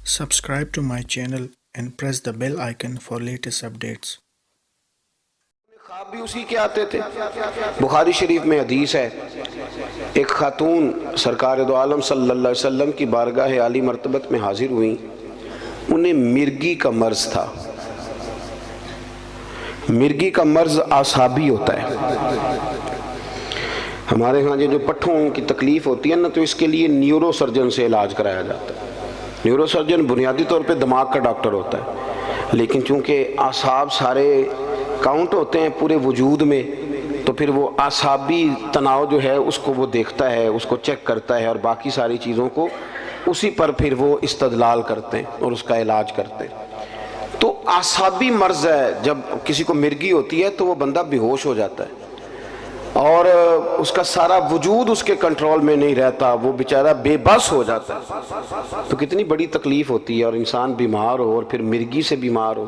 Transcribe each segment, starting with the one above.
Subscribe to my channel and press the bell icon for latest updates. خواب بھی اسی کے آتے تھے۔ بخاری شریف میں حدیث ہے، ایک خاتون سرکار دو عالم صلی اللہ علیہ وسلم کی بارگاہ عالی مرتبت میں حاضر ہوئیں، انہیں مرگی کا مرض تھا۔ مرگی کا مرض اعصابی ہوتا ہے۔ ہمارے ہاں جو پٹھوں کی تکلیف ہوتی ہے نا، تو اس کے لیے نیورو سرجن سے علاج کرایا جاتا ہے۔ نیورو سرجن بنیادی طور پہ دماغ کا ڈاکٹر ہوتا ہے، لیکن چونکہ اعصاب سارے کاؤنٹ ہوتے ہیں پورے وجود میں، تو پھر وہ اعصابی تناؤ جو ہے اس کو وہ دیکھتا ہے، اس کو چیک کرتا ہے، اور باقی ساری چیزوں کو اسی پر پھر وہ استدلال کرتے ہیں اور اس کا علاج کرتے ہیں۔ تو اعصابی مرض ہے، جب کسی کو مرگی ہوتی ہے تو وہ بندہ بے ہوش ہو جاتا ہے اور اس کا سارا وجود اس کے کنٹرول میں نہیں رہتا، وہ بیچارہ بے بس ہو جاتا ہے۔ تو کتنی بڑی تکلیف ہوتی ہے، اور انسان بیمار ہو اور پھر مرگی سے بیمار ہو۔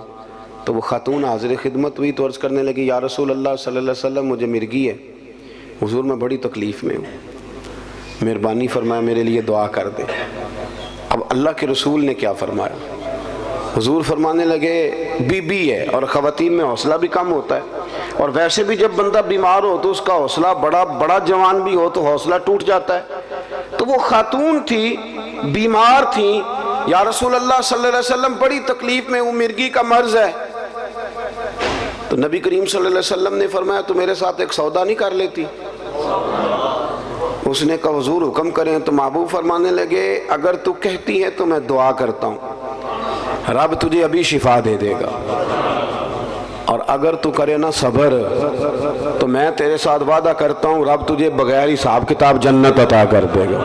تو وہ خاتون حاضر خدمت ہوئی تو عرض کرنے لگی، یا رسول اللہ صلی اللہ علیہ وسلم، مجھے مرگی ہے حضور، میں بڑی تکلیف میں ہوں، مہربانی فرمایا میرے لیے دعا کر دے۔ اب اللہ کے رسول نے کیا فرمایا؟ حضور فرمانے لگے، بی بی ہے اور خواتین میں حوصلہ بھی کم ہوتا ہے، اور ویسے بھی جب بندہ بیمار ہو تو اس کا حوصلہ بڑا جوان بھی ہو تو حوصلہ ٹوٹ جاتا ہے۔ تو وہ خاتون تھی، بیمار تھی، یا رسول اللہ صلی اللہ علیہ وسلم بڑی تکلیف میں ہوں، مرگی کا مرض ہے۔ تو نبی کریم صلی اللہ علیہ وسلم نے فرمایا، تو میرے ساتھ ایک سودا نہیں کر لیتی؟ اس نے کہا حضور حکم کریں۔ تو محبوب فرمانے لگے، اگر تو کہتی ہے تو میں دعا کرتا ہوں، رب تجھے ابھی شفا دے دے گا، اور اگر تو کرے نا صبر تو میں تیرے ساتھ وعدہ کرتا ہوں رب تجھے بغیر حساب کتاب جنت عطا کر دے گا۔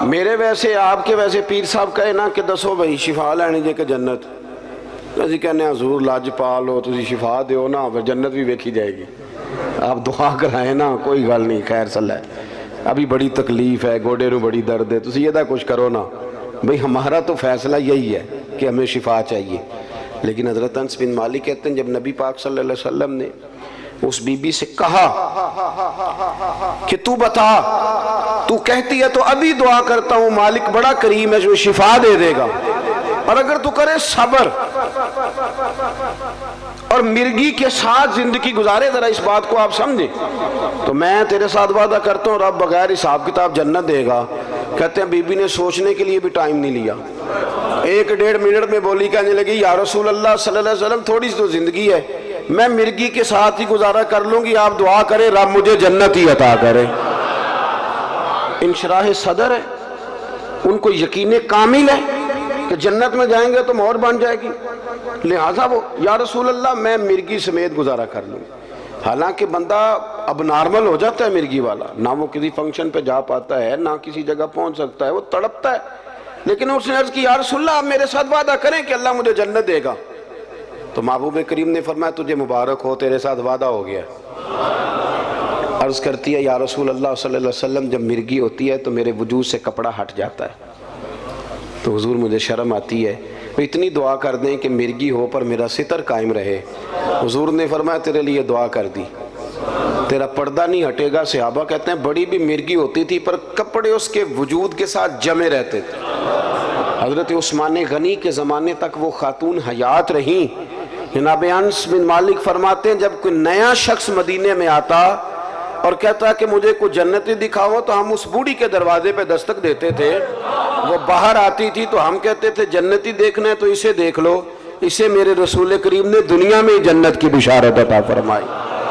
میرے ویسے آپ کے ویسے پیر صاحب کہے نا کہ دسو بھائی شفا لینی جے کہ جنت، اسی کہنے حضور لاج پال ہو، تسی شفا دیو نا، پھر جنت بھی ویکھی جائے گی، آپ دعا کرائیں نا، کوئی گل نہیں، خیر صلی ہے، ابھی بڑی تکلیف ہے، گوڑے نو بڑی درد ہے، تسی یہ دا کچھ کرو نا، بھئی ہمارا تو فیصلہ یہی ہے کہ ہمیں شفا چاہیے۔ لیکن حضرت انس بن مالک کہتے ہیں، جب نبی پاک صلی اللہ علیہ وسلم نے اس بی بی سے کہا کہ تو بتا، تو کہتی ہے تو ابھی دعا کرتا ہوں، مالک بڑا کریم ہے جو شفا دے دے گا، اور اگر تو کرے صبر اور مرگی کے ساتھ زندگی گزارے، ذرا اس بات کو آپ سمجھیں، تو میں تیرے ساتھ وعدہ کرتا ہوں رب بغیر حساب کتاب جنت دے گا۔ کہتے ہیں بی بی نے سوچنے کے لیے بھی ٹائم نہیں لیا، 1-1.5 منٹ میں بولی، کہنے لگی، یا رسول اللہ صلی اللہ علیہ وسلم تھوڑی سی تو زندگی ہے، میں مرگی کے ساتھ ہی گزارا کر لوں گی، آپ دعا کریں رب مجھے جنت ہی عطا کرے۔ انشراح صدر ہے، ان کو یقین کامل ہے کہ جنت میں جائیں گے تو مہر بن جائے گی، لہٰذا وہ، یا رسول اللہ میں مرگی سمیت گزارا کر لوں۔ حالانکہ بندہ اب نارمل ہو جاتا ہے مرگی والا، نہ وہ کسی فنکشن پہ جا پاتا ہے، نہ کسی جگہ پہنچ سکتا ہے، وہ تڑپتا ہے، لیکن اس نے عرض کی، یا رسول اللہ آپ میرے ساتھ وعدہ کریں کہ اللہ مجھے جنت دے گا۔ تو محبوب کریم نے فرمایا، تجھے مبارک ہو، تیرے ساتھ وعدہ ہو گیا۔ عرض کرتی ہے، یا رسول اللہ صلی اللہ علیہ وسلم جب مرگی ہوتی ہے تو میرے وجود سے کپڑا ہٹ جاتا ہے، تو حضور مجھے شرم آتی ہے، اتنی دعا کر دیں کہ مرگی ہو پر میرا ستر قائم رہے۔ حضور نے فرمایا تیرے لیے دعا کر دی، تیرا پردہ نہیں ہٹے گا۔ صحابہ کہتے ہیں بڑی بھی مرگی ہوتی تھی پر کپڑے اس کے وجود کے ساتھ جمے رہتے تھے۔ حضرت عثمان غنی کے زمانے تک وہ خاتون حیات رہیں۔ جناب انس بن مالک فرماتے ہیں، جب کوئی نیا شخص مدینے میں آتا اور کہتا کہ مجھے کوئی جنتی دکھاؤ، تو ہم اس بوڑھی کے دروازے پہ دستک دیتے تھے، وہ باہر آتی تھی تو ہم کہتے تھے جنتی دیکھنا ہے تو اسے دیکھ لو، اسے میرے رسول کریم نے دنیا میں جنت کی بشارت عطا فرمائی۔